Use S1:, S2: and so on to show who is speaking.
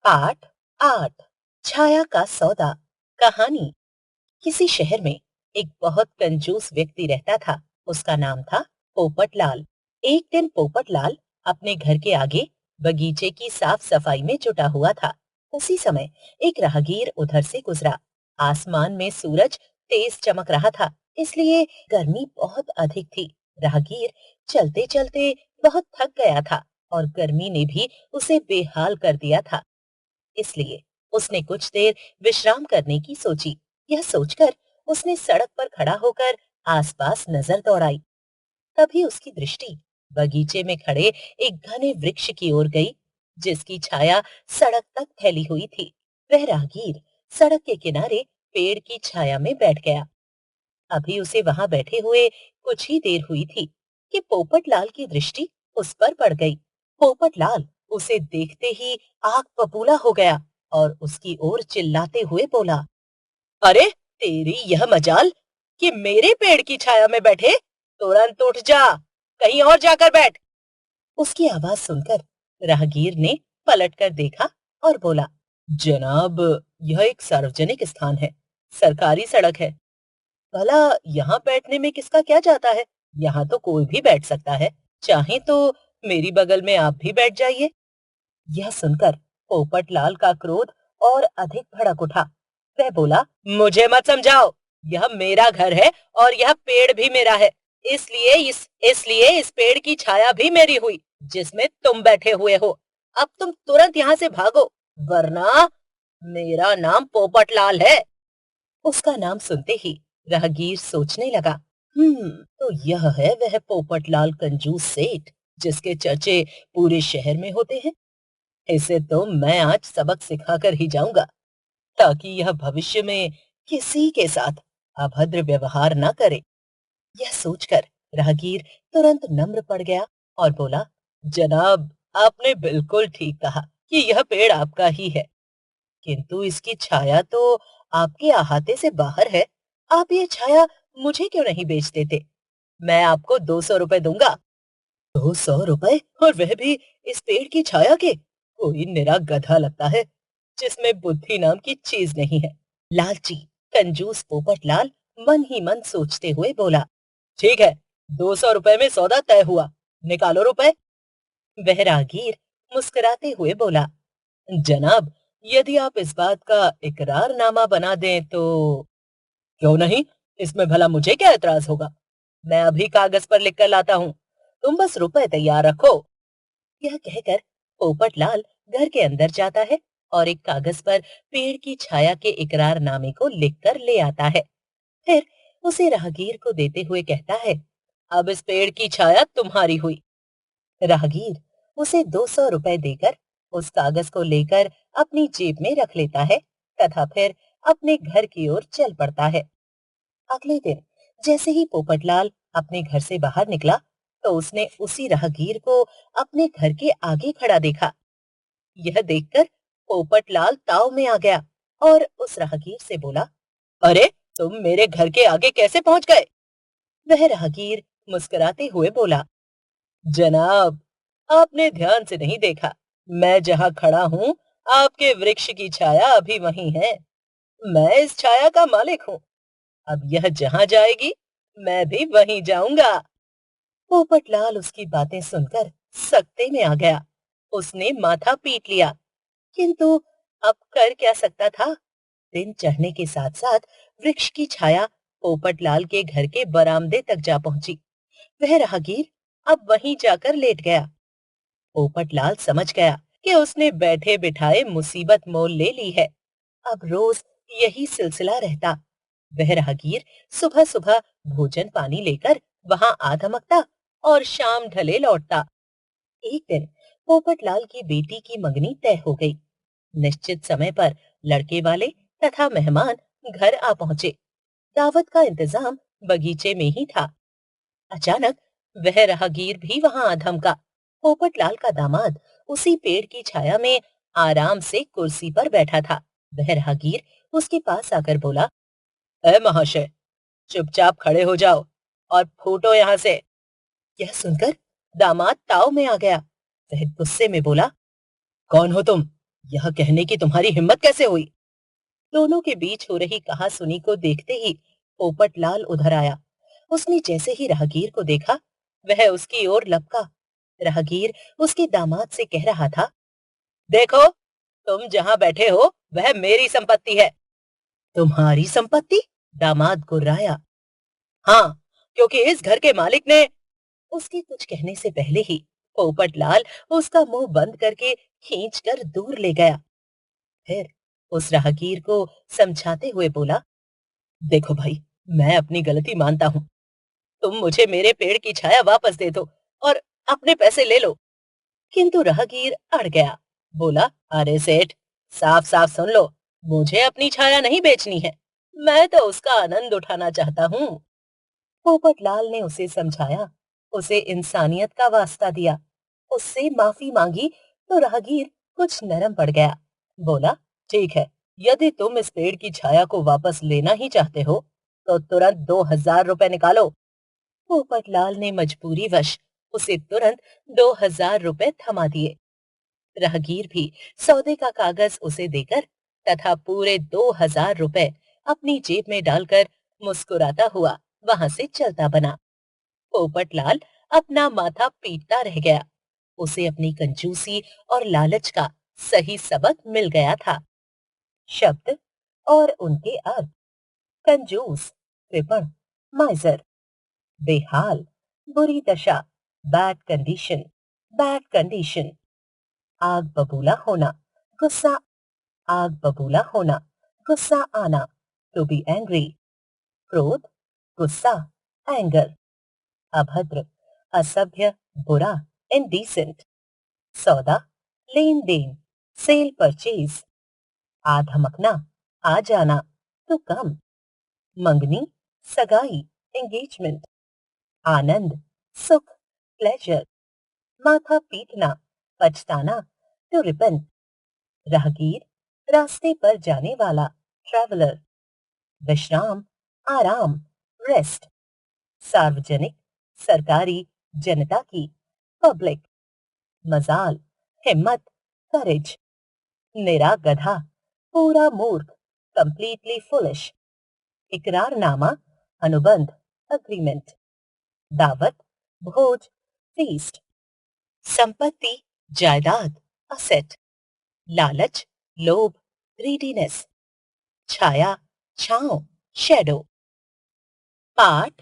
S1: पाठ 8 छाया का सौदा। कहानी। किसी शहर में एक बहुत कंजूस व्यक्ति रहता था। उसका नाम था पोपटलाल। एक दिन पोपटलाल अपने घर के आगे बगीचे की साफ सफाई में जुटा हुआ था। उसी समय एक राहगीर उधर से गुजरा। आसमान में सूरज तेज चमक रहा था, इसलिए गर्मी बहुत अधिक थी। राहगीर चलते चलते बहुत थक गया था और गर्मी ने भी उसे बेहाल कर दिया था। इसलिए उसने कुछ देर विश्राम करने की सोची। यह सोचकर उसने सड़क पर खड़ा होकर आसपास नजर दौड़ाई। तभी उसकी दृष्टि बगीचे में खड़े एक घने वृक्ष की ओर गई, जिसकी छाया सड़क तक फैली हुई थी। वह राहगीर सड़क के किनारे पेड़ की छाया में बैठ गया। अभी उसे वहां बैठे हुए कुछ ही देर हुई थी कि पोपटलाल की दृष्टि उस पर पड़ गई। पोपटलाल उसे देखते ही आग बबूला हो गया और उसकी ओर चिल्लाते हुए बोला, अरे तेरी यह मजाल कि मेरे पेड़ की छाया में बैठे। तुरंत उठ जा, कहीं और जाकर बैठ। उसकी आवाज सुनकर राहगीर ने पलटकर देखा और बोला, जनाब, यह एक सार्वजनिक स्थान है, सरकारी सड़क है। भला यहाँ बैठने में किसका क्या जाता है? यहाँ तो कोई भी बैठ सकता है। चाहे तो मेरी बगल में आप भी बैठ जाइए। यह सुनकर पोपटलाल का क्रोध और अधिक भड़क उठा। वह बोला, मुझे मत समझाओ, यह मेरा घर है और यह पेड़ भी मेरा है। इसलिए इस पेड़ की छाया भी मेरी हुई, जिसमें तुम बैठे हुए हो। अब तुम तुरंत यहाँ से भागो, वरना मेरा नाम पोपटलाल है। उसका नाम सुनते ही राहगीर सोचने लगा, तो यह है वह पोपटलाल कंजूस सेठ जिसके चर्चे पूरे शहर में होते हैं। इसे तो मैं आज सबक सिखाकर ही जाऊंगा, ताकि यह भविष्य में किसी के साथ अभद्र व्यवहार न करे। यह सोचकर राहगीर तुरंत नम्र पड़ गया और बोला, जनाब, आपने बिल्कुल ठीक कहा कि यह पेड़ आपका ही है, किंतु इसकी छाया तो आपके अहाते से बाहर है। आप ये छाया मुझे क्यों नहीं बेच देते? मैं आपको 200 रुपए दूंगा। 200 रुपए, और वह भी इस पेड़ की छाया के? कोई निरा गधा लगता है, जिसमें बुद्धि नाम की चीज नहीं है। लालची कंजूस पोपटलाल मन ही मन सोचते हुए बोला, ठीक है, 200 रुपए में सौदा तय हुआ। निकालो रुपए। वह राहगीर मुस्कुराते हुए बोला, जनाब, यदि आप इस बात का इकरारनामा बना दें तो। क्यों नहीं? इसमें भला मुझे क्या एतराज होगा? मैं अभी कागज पर लिख कर लाता हूँ। तुम बस रुपए तैयार रखो। यह कहकर पोपटलाल घर के अंदर जाता है और एक कागज पर पेड़ की छाया के इकरारनामे को लिखकर ले आता है। फिर उसे राहगीर को देते हुए कहता है, अब इस पेड़ की छाया तुम्हारी हुई। राहगीर उसे 200 रुपए देकर उस कागज को लेकर अपनी जेब में रख लेता है तथा फिर अपने घर की ओर चल पड़ता है। अगले दिन जैसे ही पोपटलाल अपने घर से बाहर निकला, तो उसने उसी राहगीर को अपने घर के आगे खड़ा देखा। यह देखकर पोपटलाल ताव में आ गया और उस राहगीर से बोला, अरे, तुम मेरे घर के आगे कैसे पहुंच गए? वह राहगीर मुस्कुराते हुए बोला, जनाब, आपने ध्यान से नहीं देखा। मैं जहाँ खड़ा हूँ, आपके वृक्ष की छाया अभी वहीं है। मैं इस छाया का मालिक हूँ। अब यह जहाँ जाएगी, मैं भी वहीं जाऊंगा। पोपटलाल उसकी बातें सुनकर सकते में आ गया। उसने माथा पीट लिया, किंतु अब कर क्या सकता था? दिन चढ़ने के साथ साथ वृक्ष की छाया पोपटलाल के घर के बरामदे तक जा पहुंची। वह राहगीर अब वहीं जाकर लेट गया। पोपटलाल समझ गया कि उसने बैठे बिठाए मुसीबत मोल ले ली है। अब रोज यही सिलसिला रहता। वह राहगीर सुबह सुबह भोजन पानी लेकर वहां आ धमकता और शाम ढले लौटता। एक दिन पोपटलाल की बेटी की मंगनी तय हो गई। निश्चित समय पर लड़के वाले तथा मेहमान घर आ पहुंचे। दावत का इंतजाम बगीचे में ही था। अचानक वह राहगीर भी वहां आ धमका। पोपटलाल का दामाद उसी पेड़ की छाया में आराम से कुर्सी पर बैठा था। वह राहगीर उसके पास आकर बोला, ए महाशय, चुपचाप खड़े हो जाओ और फूटो यहाँ से। यह सुनकर दामाद ताव में आ गया। वह गुस्से में बोला, कौन हो तुम? यह कहने की तुम्हारी हिम्मत कैसे हुई? दोनों के बीच हो रही कहासुनी को देखते ही पोपटलाल उधर आया। उसने जैसे ही राहगीर को देखा, वह उसकी ओर लपका। राहगीर उसके दामाद से कह रहा था, देखो, तुम जहां बैठे हो वह मेरी संपत्ति है। तुम्हारी संपत्ति? दामाद गुर्राया। हाँ, क्योंकि इस घर के मालिक ने। उसके कुछ कहने से पहले ही पोपटलाल उसका मुंह बंद करके खींचकर दूर ले गया। फिर उस राहगीर को समझाते हुए बोला, देखो भाई, मैं अपनी गलती मानता हूँ। तुम मुझे मेरे पेड़ की छाया वापस दे दो और अपने पैसे ले लो। किंतु राहगीर अड़ गया। बोला, अरे सेठ, साफ साफ सुन लो, मुझे अपनी छाया नहीं बेचनी है। मैं तो उसका आनंद उठाना चाहता हूँ। पोपटलाल ने उसे समझाया, उसे इंसानियत का वास्ता दिया, उससे माफी मांगी तो राहगीर कुछ नरम पड़ गया। बोला, ठीक है, यदि तुम इस पेड़ की छाया को वापस लेना ही चाहते हो तो तुरंत 2,000 रुपए निकालो। पोपटलाल ने मजबूरीवश उसे तुरंत 2,000 रुपए थमा दिए। राहगीर भी सौदे का कागज उसे देकर तथा पूरे 2,000 रुपए अपनी जेब में डालकर मुस्कुराता हुआ वहां से चलता बना। पोपटलाल अपना माथा पीटता रह गया। उसे अपनी कंजूसी और लालच का सही सबक मिल गया था। शब्द और उनके अर्थ। कंजूस, कृपण, माइजर। बेहाल, बुरी दशा, बैड कंडीशन, बैड कंडीशन। आग बबूला होना, गुस्सा, आग बबूला होना, गुस्सा आना, टू बी एंग्री। क्रोध, गुस्सा, एंगर। अभद्र, असभ्य, बुरा, इनडिसेंट। सौदा, लेन देन, सेल परचेज। आ धमकना, आ जाना, टू कम। मंगनी, सगाई, एंगेजमेंट। आनंद, सुख, प्लेजर। माथा पीटना, पछताना, टू रिपेंट। राहगीर, रास्ते पर जाने वाला, ट्रैवलर। विश्राम, आराम, रेस्ट। सार्वजनिक, सरकारी, जनता की, पब्लिक। मजाल, हिम्मत, करेज। निरा गधा, पूरा मूर्ख, कंप्लीटली फुलिश। इकरारनामा, अनुबंध, अग्रीमेंट। दावत, भोज, फीस्ट। संपत्ति, जायदाद, असेट। लालच, लोभ, ग्रीडीनेस। छाया, छांव, शेडो। पाठ